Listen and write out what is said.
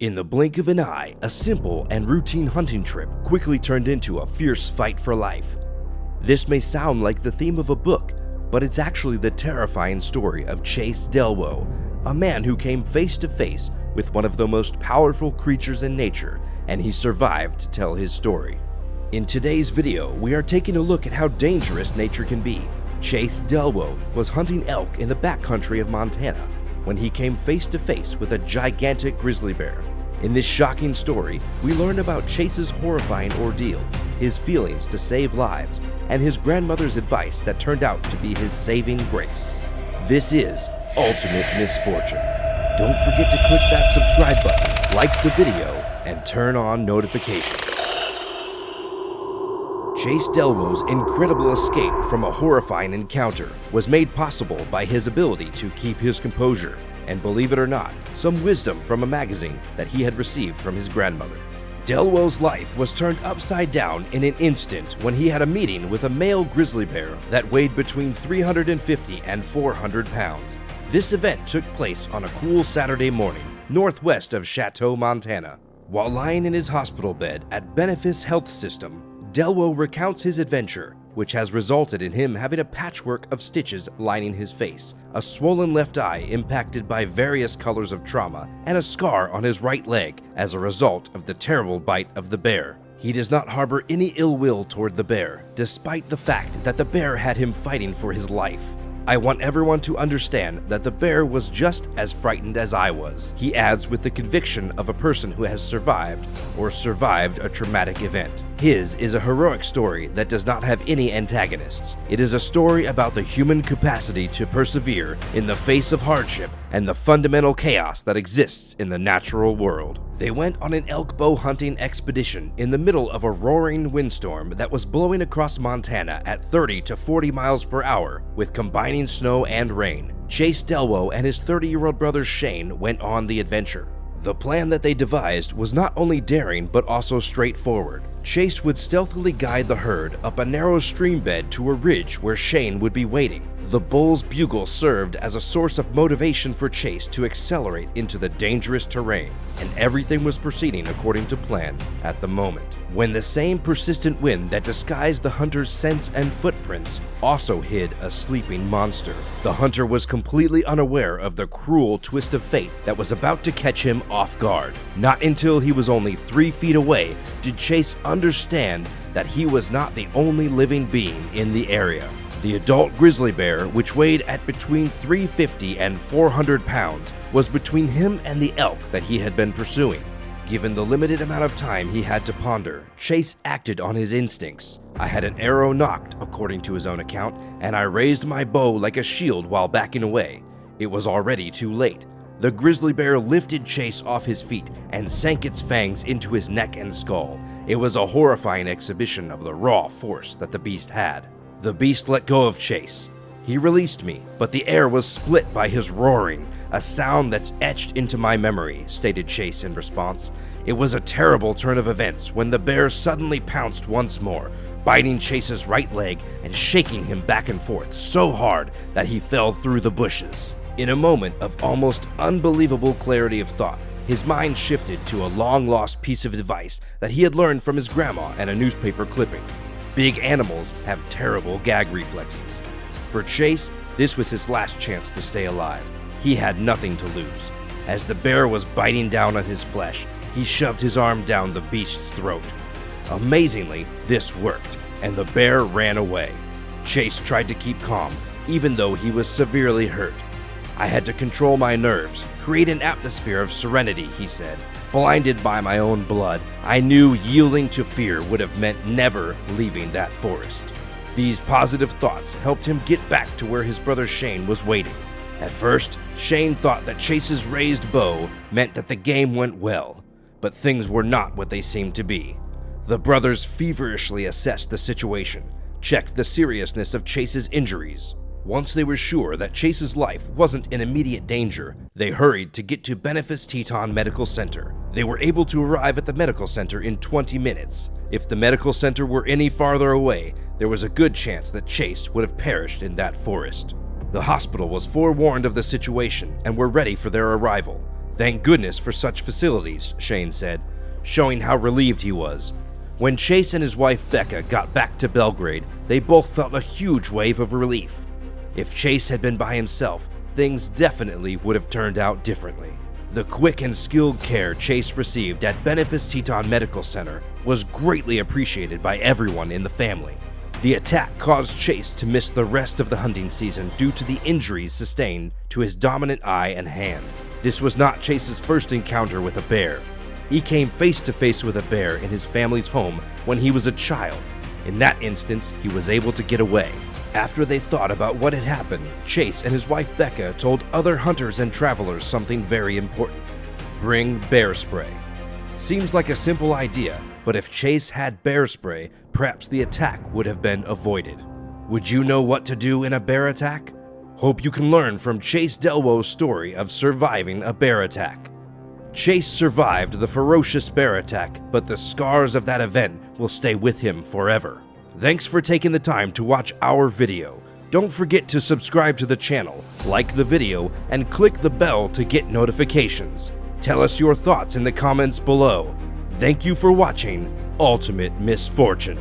In the blink of an eye, a simple and routine hunting trip quickly turned into a fierce fight for life. This may sound like the theme of a book, but it's actually the terrifying story of Chase Dellwo, a man who came face to face with one of the most powerful creatures in nature, and he survived to tell his story. In today's video, we are taking a look at how dangerous nature can be. Chase Dellwo was hunting elk in the backcountry of Montana when he came face to face with a gigantic grizzly bear. In this shocking story, we learn about Chase's horrifying ordeal, his feelings to save lives, and his grandmother's advice that turned out to be his saving grace. This is Ultimate Misfortune. Don't forget to click that subscribe button, like the video, and turn on notifications. Chase Dellwo's incredible escape from a horrifying encounter was made possible by his ability to keep his composure, and believe it or not, some wisdom from a magazine that he had received from his grandmother. Dellwo's life was turned upside down in an instant when he had a meeting with a male grizzly bear that weighed between 350 and 400 pounds. This event took place on a cool Saturday morning, northwest of Chateau, Montana. While lying in his hospital bed at Benefice Health System, Dellwo recounts his adventure, which has resulted in him having a patchwork of stitches lining his face, a swollen left eye impacted by various colors of trauma, and a scar on his right leg as a result of the terrible bite of the bear. He does not harbor any ill will toward the bear, despite the fact that the bear had him fighting for his life. I want everyone to understand that the bear was just as frightened as I was, he adds with the conviction of a person who has survived a traumatic event. His is a heroic story that does not have any antagonists. It is a story about the human capacity to persevere in the face of hardship and the fundamental chaos that exists in the natural world. They went on an elk bow hunting expedition in the middle of a roaring windstorm that was blowing across Montana at 30 to 40 miles per hour with combining snow and rain. Chase Dellwo and his 30-year-old brother Shane went on the adventure. The plan that they devised was not only daring but also straightforward. Chase would stealthily guide the herd up a narrow stream bed to a ridge where Shane would be waiting. The bull's bugle served as a source of motivation for Chase to accelerate into the dangerous terrain, and everything was proceeding according to plan at the moment, when the same persistent wind that disguised the hunter's scents and footprints also hid a sleeping monster. The hunter was completely unaware of the cruel twist of fate that was about to catch him off guard. Not until he was only 3 feet away did Chase understand that he was not the only living being in the area. The adult grizzly bear, which weighed at between 350 and 400 pounds, was between him and the elk that he had been pursuing. Given the limited amount of time he had to ponder, Chase acted on his instincts. I had an arrow nocked, according to his own account, and I raised my bow like a shield while backing away. It was already too late. The grizzly bear lifted Chase off his feet and sank its fangs into his neck and skull. It was a horrifying exhibition of the raw force that the beast had. The beast let go of Chase. He released me, but the air was split by his roaring, a sound that's etched into my memory, stated Chase in response. It was a terrible turn of events when the bear suddenly pounced once more, biting Chase's right leg and shaking him back and forth so hard that he fell through the bushes. In a moment of almost unbelievable clarity of thought, his mind shifted to a long-lost piece of advice that he had learned from his grandma and a newspaper clipping. Big animals have terrible gag reflexes. For Chase, this was his last chance to stay alive. He had nothing to lose. As the bear was biting down on his flesh, he shoved his arm down the beast's throat. Amazingly, this worked, and the bear ran away. Chase tried to keep calm, even though he was severely hurt. I had to control my nerves, create an atmosphere of serenity, he said. Blinded by my own blood, I knew yielding to fear would have meant never leaving that forest. These positive thoughts helped him get back to where his brother Shane was waiting. At first, Shane thought that Chase's raised bow meant that the game went well, but things were not what they seemed to be. The brothers feverishly assessed the situation, checked the seriousness of Chase's injuries. Once they were sure that Chase's life wasn't in immediate danger, they hurried to get to Benefice Teton Medical Center. They were able to arrive at the medical center in 20 minutes. If the medical center were any farther away, there was a good chance that Chase would have perished in that forest. The hospital was forewarned of the situation and were ready for their arrival. "Thank goodness for such facilities," Shane said, showing how relieved he was. When Chase and his wife Becca got back to Belgrade, they both felt a huge wave of relief. If Chase had been by himself, things definitely would have turned out differently. The quick and skilled care Chase received at Benefice Teton Medical Center was greatly appreciated by everyone in the family. The attack caused Chase to miss the rest of the hunting season due to the injuries sustained to his dominant eye and hand. This was not Chase's first encounter with a bear. He came face to face with a bear in his family's home when he was a child. In that instance, he was able to get away. After they thought about what had happened, Chase and his wife Becca told other hunters and travelers something very important: bring bear spray. Seems like a simple idea, but if Chase had bear spray, perhaps the attack would have been avoided. Would you know what to do in a bear attack? Hope you can learn from Chase Dellwo's story of surviving a bear attack. Chase survived the ferocious bear attack, but the scars of that event will stay with him forever. Thanks for taking the time to watch our video. Don't forget to subscribe to the channel, like the video, and click the bell to get notifications. Tell us your thoughts in the comments below. Thank you for watching Ultimate Misfortune.